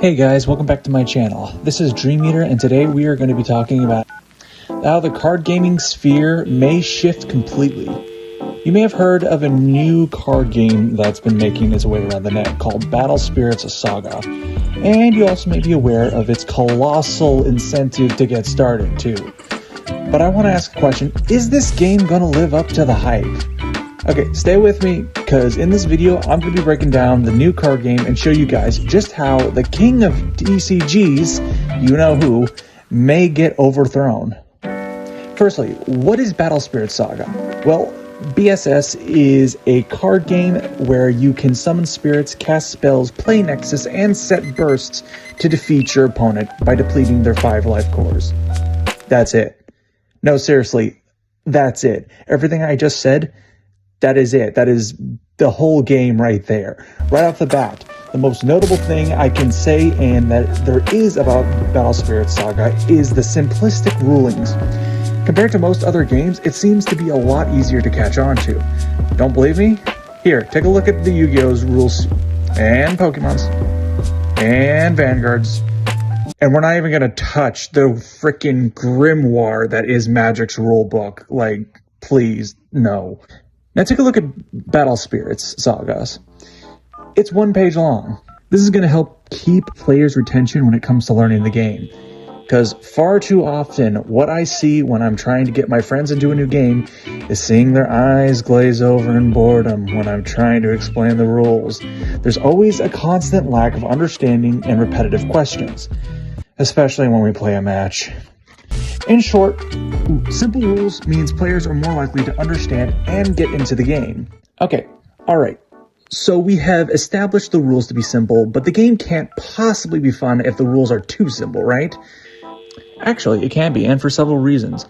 Hey guys, welcome back to my channel. This is Dream Eater, and today we are going to be talking about how the card gaming sphere may shift completely. You may have heard of a new card game that's been making its way around the net called Battle Spirits Saga, and you also may be aware of its colossal incentive to get started too. But I want to ask a question, is this game going to live up to the hype? Okay, stay with me, because in this video, I'm going to be breaking down the new card game and show you guys just how the king of TCGs, you know who, may get overthrown. Firstly, what is Battle Spirits Saga? Well, BSS is a card game where you can summon spirits, cast spells, play Nexus, and set bursts to defeat your opponent by depleting their 5 life cores. That's it. No, seriously, that's it. Everything I just said, that is it. That is the whole game right there. Right off the bat, the most notable thing I can say and that there is about Battle Spirits Saga is the simplistic rulings. Compared to most other games, it seems to be a lot easier to catch on to. Don't believe me? Here, take a look at the Yu-Gi-Oh's rules and Pokemon's and Vanguard's. And we're not even going to touch the freaking grimoire that is Magic's rulebook. Like, please, no. Now take a look at Battle Spirits Sagas. It's 1 page long. This is going to help keep players' retention when it comes to learning the game. Because far too often, what I see when I'm trying to get my friends into a new game is seeing their eyes glaze over in boredom when I'm trying to explain the rules. There's always a constant lack of understanding and repetitive questions, especially when we play a match. In short, simple rules means players are more likely to understand and get into the game. Okay, alright. So we have established the rules to be simple, but the game can't possibly be fun if the rules are too simple, right? Actually, it can be, and for several reasons.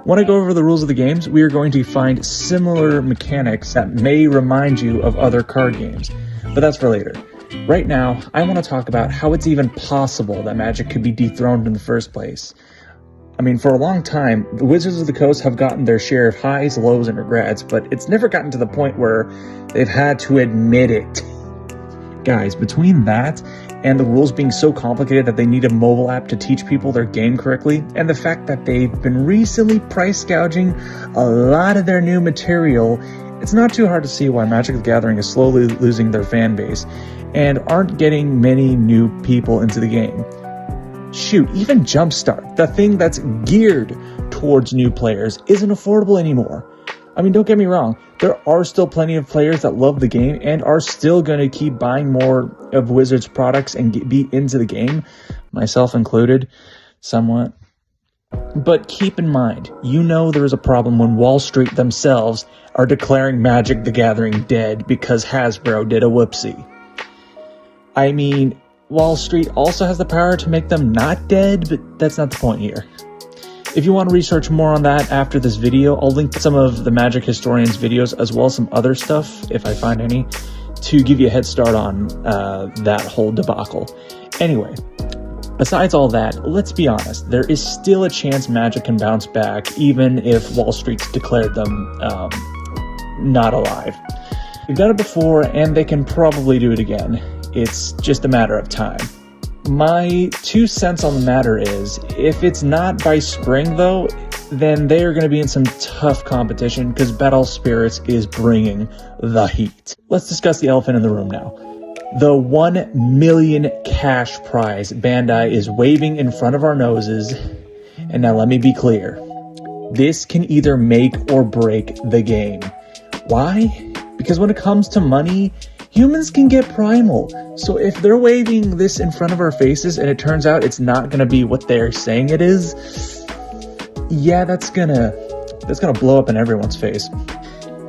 When I go over the rules of the games, we are going to find similar mechanics that may remind you of other card games, but that's for later. Right now, I want to talk about how it's even possible that Magic could be dethroned in the first place. I mean, for a long time, the Wizards of the Coast have gotten their share of highs, lows, and regrets, but it's never gotten to the point where they've had to admit it. Guys, between that and the rules being so complicated that they need a mobile app to teach people their game correctly, and the fact that they've been recently price gouging a lot of their new material, it's not too hard to see why Magic the Gathering is slowly losing their fan base and aren't getting many new people into the game. Shoot, even Jumpstart, the thing that's geared towards new players, isn't affordable anymore. I mean, don't get me wrong, there are still plenty of players that love the game and are still going to keep buying more of Wizards products and be into the game, myself included, somewhat. But keep in mind, you know there is a problem when Wall Street themselves are declaring Magic the Gathering dead because Hasbro did a whoopsie. I mean, Wall Street also has the power to make them not dead, but that's not the point here. If you want to research more on that after this video, I'll link some of the Magic Historian's videos as well as some other stuff, if I find any, to give you a head start on that whole debacle. Anyway, besides all that, let's be honest, there is still a chance Magic can bounce back even if Wall Street's declared them not alive. They've done it before and they can probably do it again. It's just a matter of time. My 2 cents on the matter is, if it's not by spring though, then they are going to be in some tough competition because Battle Spirits is bringing the heat. Let's discuss the elephant in the room now. The 1 million cash prize Bandai is waving in front of our noses. And now let me be clear. This can either make or break the game. Why? Because when it comes to money, humans can get primal. So if they're waving this in front of our faces and it turns out it's not going to be what they're saying it is, yeah, that's gonna blow up in everyone's face.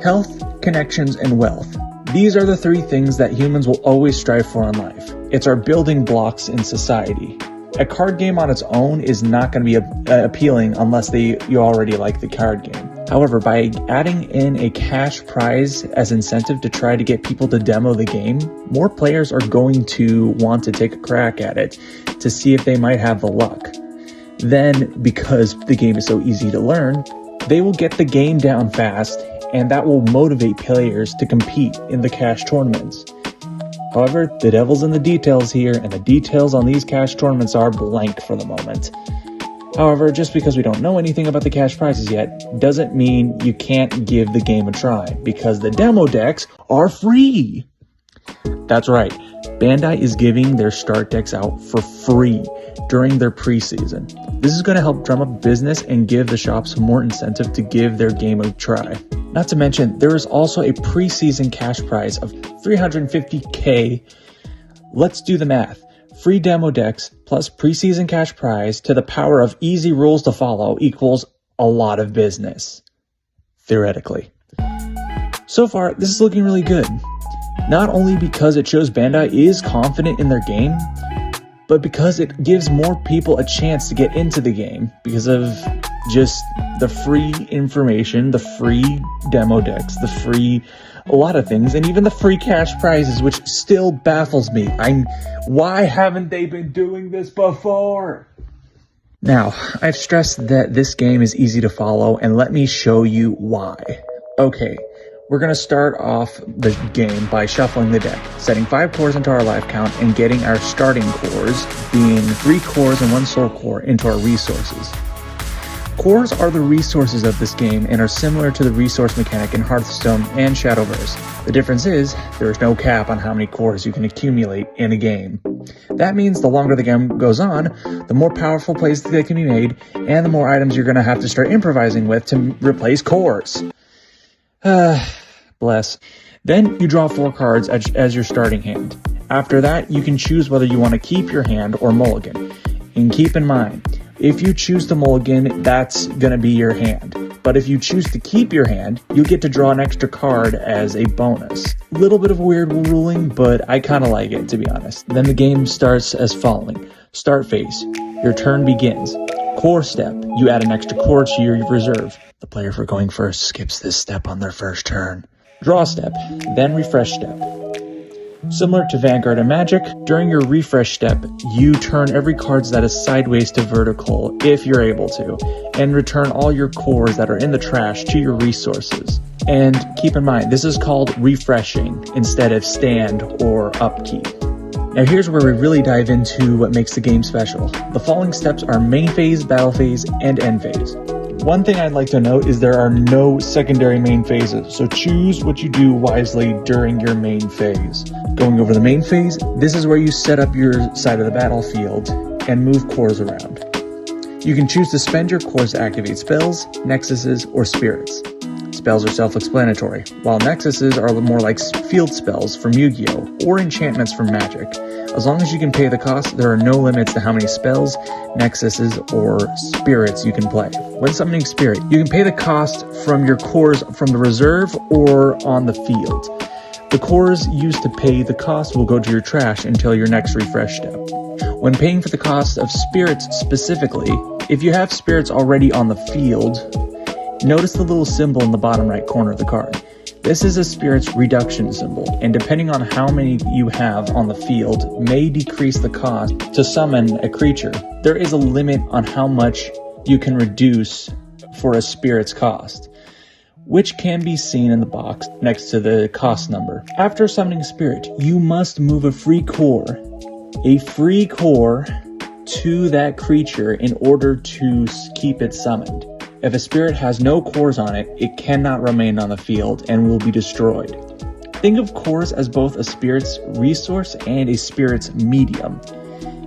Health, connections, and wealth. These are the 3 things that humans will always strive for in life. It's our building blocks in society. A card game on its own is not going to be appealing unless you already like the card game. However, by adding in a cash prize as incentive to try to get people to demo the game, more players are going to want to take a crack at it to see if they might have the luck. Then, because the game is so easy to learn, they will get the game down fast, and that will motivate players to compete in the cash tournaments. However, the devil's in the details here, and the details on these cash tournaments are blank for the moment. However, just because we don't know anything about the cash prizes yet, doesn't mean you can't give the game a try, because the demo decks are free! That's right, Bandai is giving their start decks out for free during their preseason. This is going to help drum up business and give the shops more incentive to give their game a try. Not to mention, there is also a preseason cash prize of $350K. Let's do the math. Free demo decks plus preseason cash prize to the power of easy rules to follow equals a lot of business. Theoretically. So far, this is looking really good. Not only because it shows Bandai is confident in their game, but because it gives more people a chance to get into the game because of just the free information, the free demo decks, the free a lot of things, and even the free cash prizes, which still baffles me. Why haven't they been doing this before? Now, I've stressed that this game is easy to follow, and let me show you why. Okay, we're going to start off the game by shuffling the deck, setting 5 cores into our life count, and getting our starting cores, being 3 cores and 1 soul core, into our resources. Cores are the resources of this game and are similar to the resource mechanic in Hearthstone and Shadowverse. The difference is, there is no cap on how many cores you can accumulate in a game. That means the longer the game goes on, the more powerful plays that can be made, and the more items you're going to have to start improvising with to replace cores. Bless. Then you draw 4 cards as your starting hand. After that, you can choose whether you want to keep your hand or mulligan. And keep in mind, if you choose to mulligan, that's going to be your hand. But if you choose to keep your hand, you get to draw an extra card as a bonus. Little bit of a weird ruling, but I kind of like it, to be honest. Then the game starts as following. Start phase. Your turn begins. Core step. You add an extra core to your reserve. The player for going first skips this step on their first turn. Draw step. Then refresh step. Similar to Vanguard and Magic, during your refresh step, you turn every card that is sideways to vertical if you're able to, and return all your cores that are in the trash to your resources. And keep in mind, this is called refreshing instead of stand or upkeep. Now here's where we really dive into what makes the game special. The following steps are main phase, battle phase, and end phase. One thing I'd like to note is there are no secondary main phases, so choose what you do wisely during your main phase. Going over the main phase, this is where you set up your side of the battlefield and move cores around. You can choose to spend your cores to activate spells, nexuses, or spirits. Spells are self-explanatory, while nexuses are more like field spells from Yu-Gi-Oh! Or enchantments from Magic. As long as you can pay the cost, there are no limits to how many spells, nexuses, or spirits you can play. When summoning spirit, you can pay the cost from your cores from the reserve or on the field. The cores used to pay the cost will go to your trash until your next refresh step. When paying for the cost of spirits specifically, if you have spirits already on the field, notice the little symbol in the bottom right corner of the card. This is a spirit's reduction symbol, and depending on how many you have on the field, may decrease the cost to summon a creature. There is a limit on how much you can reduce for a spirit's cost, which can be seen in the box next to the cost number. After summoning a spirit, you must move a free core to that creature in order to keep it summoned. If a spirit has no cores on it, it cannot remain on the field and will be destroyed. Think of cores as both a spirit's resource and a spirit's medium.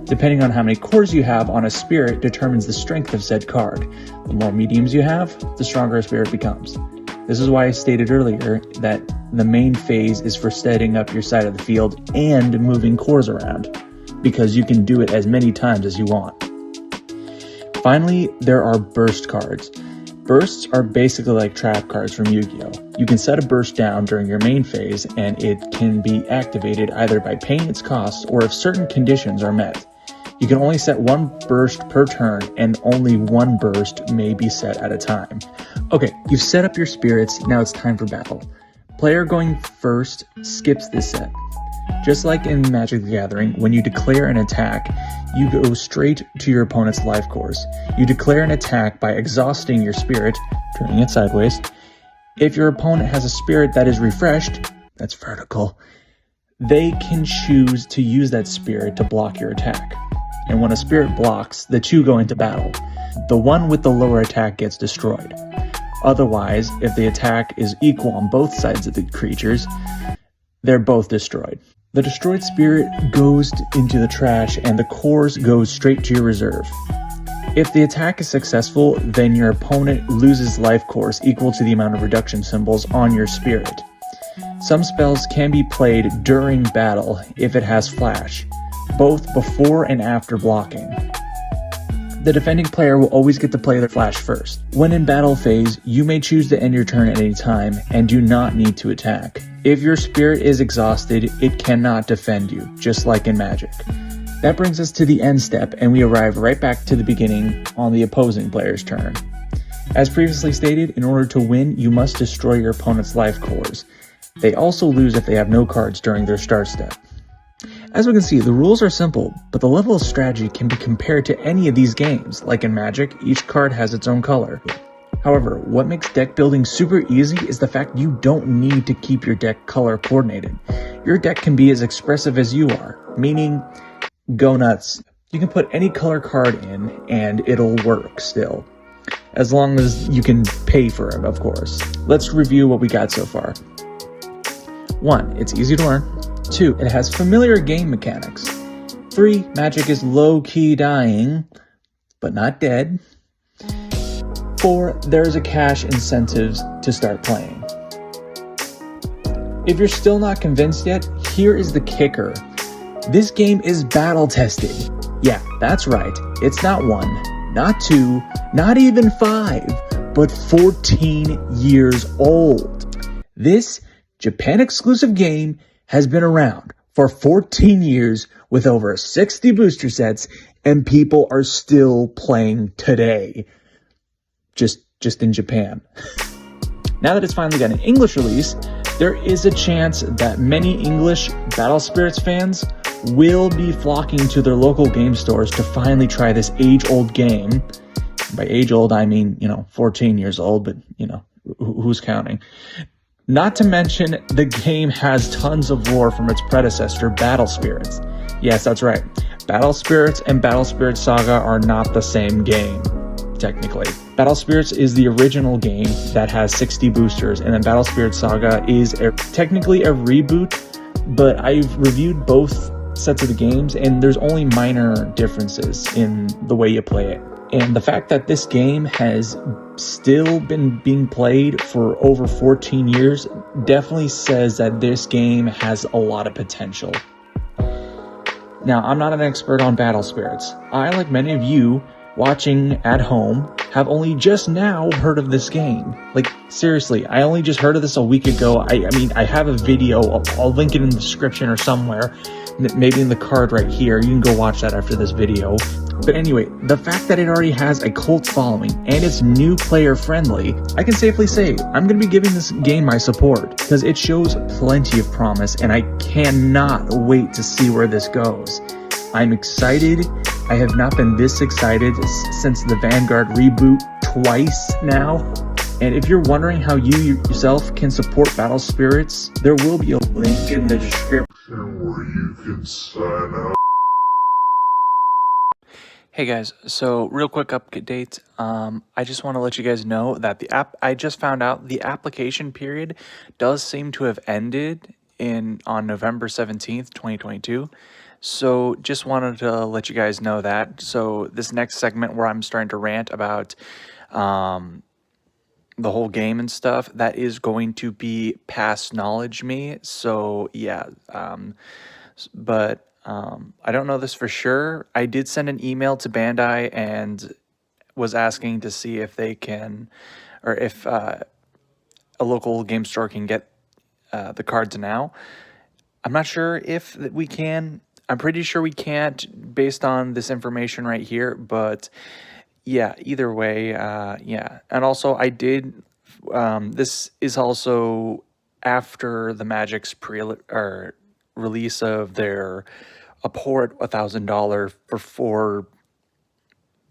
Depending on how many cores you have on a spirit determines the strength of said card. The more mediums you have, the stronger a spirit becomes. This is why I stated earlier that the main phase is for setting up your side of the field and moving cores around, because you can do it as many times as you want. Finally, there are burst cards. Bursts are basically like trap cards from Yu-Gi-Oh! You can set a burst down during your main phase, and it can be activated either by paying its cost or if certain conditions are met. You can only set 1 burst per turn, and only 1 burst may be set at a time. Okay, you've set up your spirits, now it's time for battle. Player going first skips this set. Just like in Magic the Gathering, when you declare an attack, you go straight to your opponent's life course. You declare an attack by exhausting your spirit, turning it sideways. If your opponent has a spirit that is refreshed, that's vertical, they can choose to use that spirit to block your attack. And when a spirit blocks, the two go into battle. The one with the lower attack gets destroyed. Otherwise, if the attack is equal on both sides of the creatures, they're both destroyed. The destroyed spirit goes into the trash and the cores go straight to your reserve. If the attack is successful, then your opponent loses life cores equal to the amount of reduction symbols on your spirit. Some spells can be played during battle if it has flash, both before and after blocking. The defending player will always get to play their flash first. When in battle phase, you may choose to end your turn at any time and do not need to attack. If your spirit is exhausted, it cannot defend you, just like in Magic. That brings us to the end step, and we arrive right back to the beginning on the opposing player's turn. As previously stated, in order to win, you must destroy your opponent's life cores. They also lose if they have no cards during their start step. As we can see, the rules are simple, but the level of strategy can be compared to any of these games. Like in Magic, each card has its own color. However, what makes deck building super easy is the fact you don't need to keep your deck color coordinated. Your deck can be as expressive as you are, meaning go nuts. You can put any color card in and it'll work still, as long as you can pay for it, of course. Let's review what we got so far. 1. It's easy to learn. 2. It has familiar game mechanics. 3. Magic is low-key dying, but not dead. 4. There's a cash incentives to start playing. If you're still not convinced yet, here is the kicker. This game is battle tested. Yeah, that's right. It's not 1, not 2, not even 5, but 14 years old. This Japan exclusive game has been around for 14 years with over 60 booster sets, and people are still playing today. Just in Japan. Now that it's finally got an English release, there is a chance that many English Battle Spirits fans will be flocking to their local game stores to finally try this age-old game. By age-old, I mean, 14 years old, but, who's counting? Not to mention, the game has tons of lore from its predecessor, Battle Spirits. Yes, that's right. Battle Spirits and Battle Spirits Saga are not the same game, technically. Battle Spirits is the original game that has 60 boosters, and then Battle Spirits Saga is technically a reboot, but I've reviewed both sets of the games, and there's only minor differences in the way you play it. And the fact that this game has still been being played for over 14 years definitely says that this game has a lot of potential. Now, I'm not an expert on Battle Spirits. I, like many of you watching at home, have only just now heard of this game. Like, seriously, I only just heard of this a week ago. I mean, I have a video. I'll link it in the description or somewhere. Maybe in the card right here. You can go watch that after this video. But anyway, the fact that it already has a cult following and it's new player friendly, I can safely say I'm going to be giving this game my support because it shows plenty of promise and I cannot wait to see where this goes. I'm excited. I have not been this excited since the Vanguard reboot twice now. And if you're wondering how you yourself can support Battle Spirits, there will be a link in the description where you can sign up. Hey guys, so real quick update. I just want to let you guys know that I just found out the application period does seem to have ended on November 17th, 2022. So just wanted to let you guys know that. So this next segment where I'm starting to rant about the whole game and stuff, that is going to be past knowledge me. So yeah, but I don't know this for sure. I did send an email to Bandai and was asking to see if they can, or if a local game store can get the cards now. I'm not sure if we can. I'm pretty sure we can't based on this information right here, but yeah, either way, yeah. And also I did, this is also after the Magic's release of their abhorrent $1,000 for 4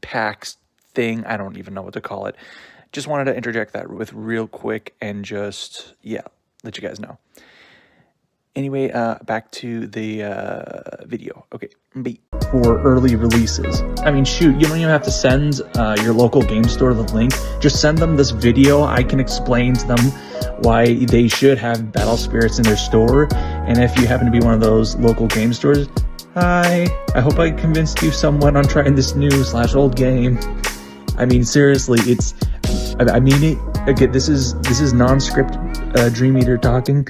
packs thing. I don't even know what to call it. Just wanted to interject that with real quick and just, yeah, let you guys know. Anyway, back to the video. Okay, for early releases. I mean, shoot, you don't even have to send your local game store the link. Just send them this video. I can explain to them why they should have Battle Spirits in their store. And if you happen to be one of those local game stores, hi, I hope I convinced you somewhat on trying this new/old game. I mean, seriously, I mean it. Again, this is non-script Dream Eater talking.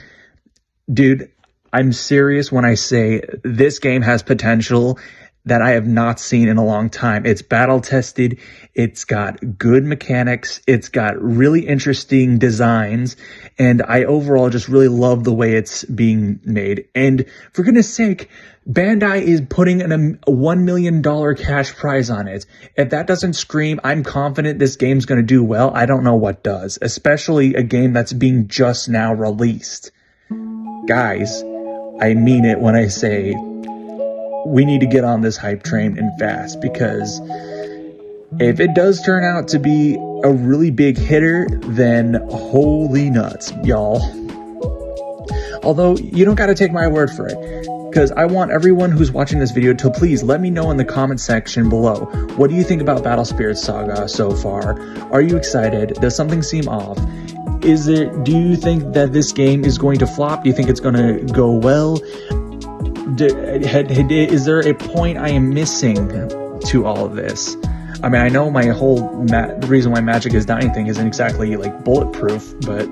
Dude, I'm serious when I say this game has potential that I have not seen in a long time. It's battle tested. It's got good mechanics. It's got really interesting designs. And I overall just really love the way it's being made. And for goodness sake, Bandai is putting a $1 million cash prize on it. If that doesn't scream, I'm confident this game's going to do well, I don't know what does. Especially a game that's being just now released. Guys, I mean it when I say we need to get on this hype train and fast, because if it does turn out to be a really big hitter, then holy nuts, y'all. Although, you don't gotta take my word for it, because I want everyone who's watching this video to please let me know in the comment section below. What do you think about Battle Spirits Saga so far? Are you excited? Does something seem off? Do you think that this game is going to flop? Do you think it's going to go well? Is there a point I am missing to all of this? I mean, I know my whole the reason why Magic is dying thing isn't exactly like bulletproof, but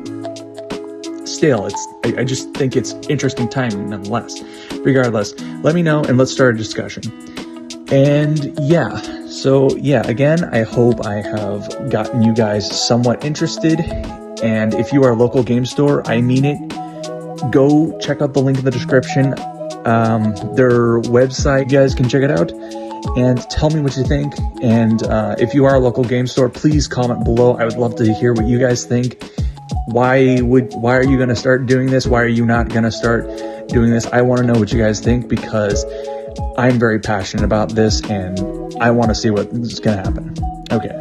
still, I just think it's interesting timing nonetheless. Regardless, let me know and let's start a discussion. And yeah, so yeah, again, I hope I have gotten you guys somewhat interested. And if you are a local game store, I mean it, go check out the link in the description. Their website, you guys can check it out and tell me what you think. And if you are a local game store, please comment below. I would love to hear what you guys think. Why are you going to start doing this? Why are you not going to start doing this? I want to know what you guys think, because I'm very passionate about this and I want to see what's going to happen. Okay.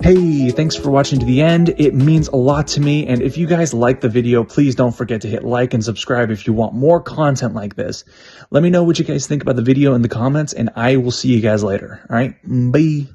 Hey, thanks for watching to the end. It means a lot to me. And if you guys like the video, please don't forget to hit like and subscribe if you want more content like this. Let me know what you guys think about the video in the comments, and I will see you guys later. All right, bye.